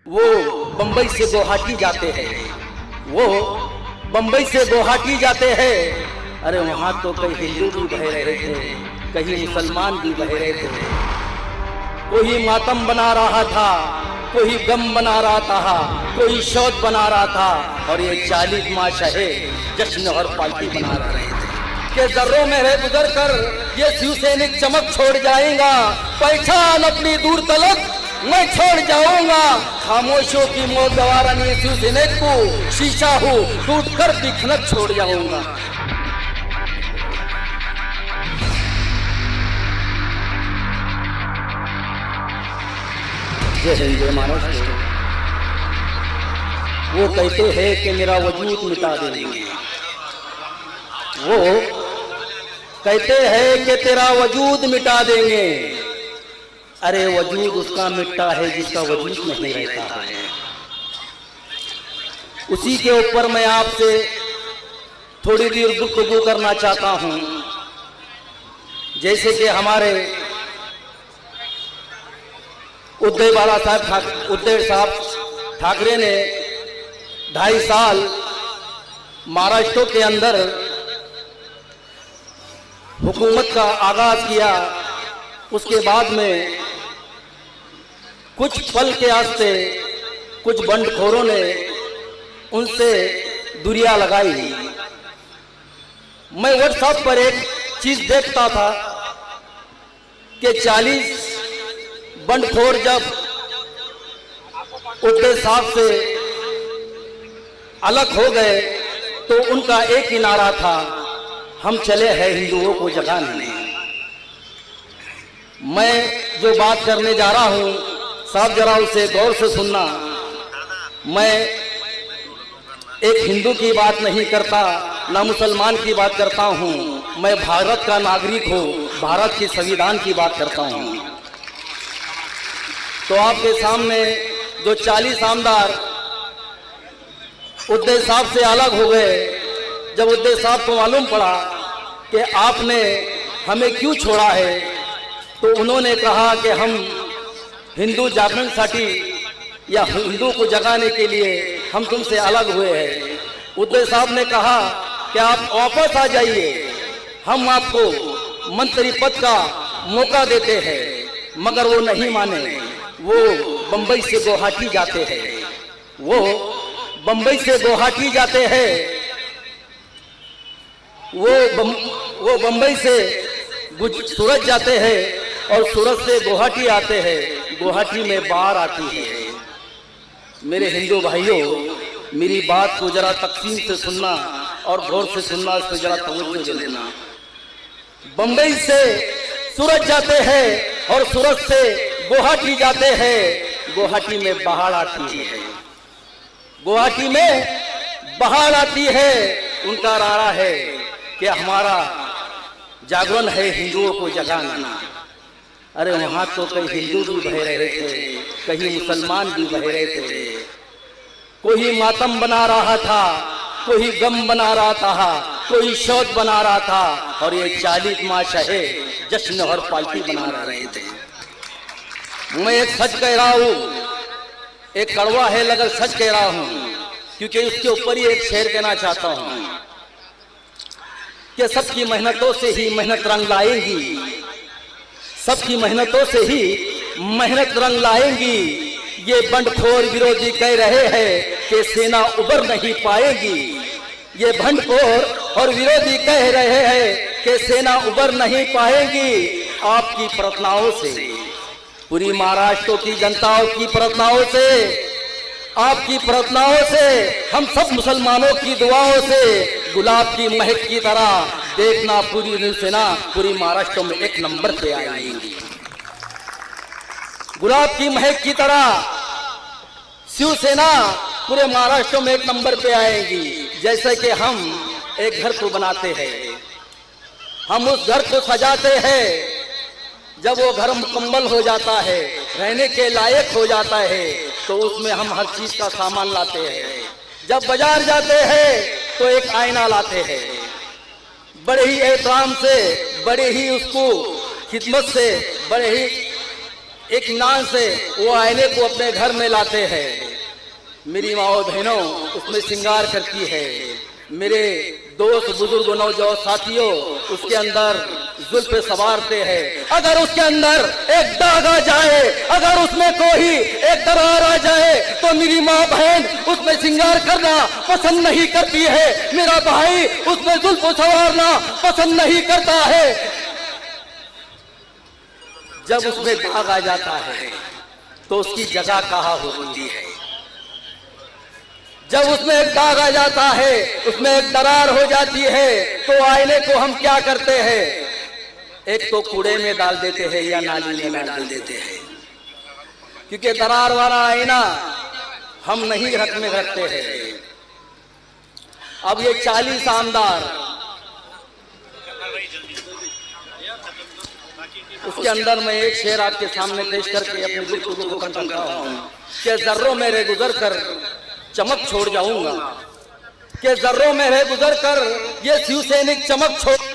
वो बंबई से गुवाहाटी जाते हैं, वो बंबई से गुवाहाटी जाते हैं। अरे वहाँ तो कई हिंदू भी बह रहे थे, कहीं मुसलमान भी बह रहे थे। कोई मातम बना रहा था, कोई गम बना रहा था, कोई शौक बना रहा था, और ये 40 माह शहे जश्न और पार्टी बना रहे थे कि जर्रों में रह गुजर कर ये शिवसैनिक चमक छोड़ जाएगा। पहचान अपनी दूर तलक मैं छोड़ जाऊंगा, खामोशियों की मौत गवारा नहीं शिवसैनिक को शीशा हूँ टूट कर दिखनक छोड़ जाऊंगा। जय हिंद जय महाराष्ट्र। वो कहते हैं कि मेरा वजूद मिटा देंगे, वो कहते हैं कि तेरा वजूद मिटा देंगे। अरे वजूद उसका मिटता है जिसका वजूद नहीं रहता है। उसी के ऊपर मैं आपसे थोड़ी देर गुफ्तगू करना चाहता हूं। जैसे कि हमारे उद्धव साहब ठाकरे ने 2.5 साल महाराष्ट्र के अंदर हुकूमत का आगाज किया। उसके बाद में कुछ पल के वास्ते कुछ बंडखोरों ने उनसे दूरियां लगाई। मैं व्हाट्सएप पर एक चीज देखता था कि 40 बंडखोर जब उद्धव साहब से अलग हो गए तो उनका एक ही नारा था, हम चले हैं हिंदुओं को जगाने। मैं जो बात करने जा रहा हूं साहब जरा उसे गौर से सुनना। मैं एक हिंदू की बात नहीं करता, ना मुसलमान की बात करता हूं। मैं भारत का नागरिक हूं, भारत के संविधान की बात करता हूं। तो आपके सामने जो 40 आमदार उद्धव साहब से अलग हो गए, जब उद्धव साहब को मालूम पड़ा कि आपने हमें क्यों छोड़ा है, तो उन्होंने कहा कि हम हिंदू जागरण साठी या हिंदू को जगाने के लिए हम तुमसे अलग हुए हैं। उद्धव साहब ने कहा कि आप वापस आ जाइए, हम आपको मंत्री पद का मौका देते हैं। मगर वो नहीं माने, वो बंबई से गुवाहाटी जाते हैं, वो बंबई से गुवाहाटी जाते हैं, वो बंबई से सूरत जाते हैं और सूरत से गुवाहाटी आते हैं। गुवाहाटी में बाढ़ आती है। मेरे हिंदू भाइयों, मेरी बात को जरा तकसीम से सुनना और गौर से सुनना, इस पर जरा तवज्जो देना। बंबई से सूरत जाते हैं और सूरत से गुवाहाटी जाते हैं। गुवाहाटी में बाढ़ आती है, गुवाहाटी में बाढ़ आती है। उनका नारा है कि हमारा जागरण है हिंदुओं को जगाना। अरे वहाँ तो कई हिंदू भी बह रहे थे, कहीं मुसलमान भी बह रहे थे। कोई मातम बना रहा था, कोई गम बना रहा था, कोई शौक बना रहा था, और ये 40 माह शहे जश्न और पार्टी बना रहे थे। मैं एक सच कह रहा हूँ, एक कड़वा है लगल सच कह रहा हूँ, क्योंकि उसके ऊपर ही एक शेर कहना चाहता हूँ कि सबकी मेहनतों से ही मेहनत रंग लाएंगी, सबकी मेहनतों से ही मेहनत रंग लाएंगी। ये बंडखोर विरोधी कह रहे हैं कि सेना उबर नहीं पाएगी। ये बंडखोर और विरोधी कह रहे हैं कि सेना उबर नहीं पाएगी। आपकी प्रार्थनाओं से, पूरी महाराष्ट्र की जनताओं की प्रार्थनाओं से, आपकी प्रार्थनाओं से, हम सब मुसलमानों की दुआओं से गुलाब की महक की तरह देखना पूरी सेना पूरी महाराष्ट्र में एक नंबर पे आएगी। गुलाब की महक की तरह शिवसेना पूरे महाराष्ट्र में एक नंबर पे आएगी। जैसे कि हम एक घर को बनाते हैं, हम उस घर को सजाते हैं, जब वो घर मुकम्मल हो जाता है, रहने के लायक हो जाता है, तो उसमें हम हर चीज का सामान लाते हैं। जब बाजार जाते हैं तो एक आईना लाते हैं, बड़े ही एहतराम से, बड़े ही उसको खिदमत से, बड़े ही इत्मीनान से वो आईने को अपने घर में लाते हैं। मेरी माँ और बहनों उसमें श्रृंगार करती है। मेरे दोस्त बुजुर्ग नौजवान साथियों उसके अंदर जुल्फ संवारते हैं। अगर उसके अंदर एक दाग आ जाए, अगर उसमें कोई एक दरार आ जाए तो मेरी माँ बहन उसमें श्रृंगार करना पसंद नहीं करती है। मेरा भाई उसमें जुल्फ संवारना पसंद नहीं करता है। जब उसमें दाग आ जाता है तो उसकी जगह कहाँ होती है? जब उसमें एक दाग आ जाता है, उसमें एक दरार हो जाती है तो आईने को हम क्या करते हैं? एक तो कूड़े में डाल देते हैं या नाली में डाल देते हैं, क्योंकि दरार वाला आईना हम नहीं रख में रखते हैं। अब ये 40 आमदार उसके अंदर मैं एक शेर आपके सामने पेश करके अपनी गुफ्तगू को खत्म करता हूं कि जर्रों मेरे गुजर कर चमक छोड़ जाऊंगा, कि जर्रों मेरे गुजर कर ये शिव सैनिक चमक छोड़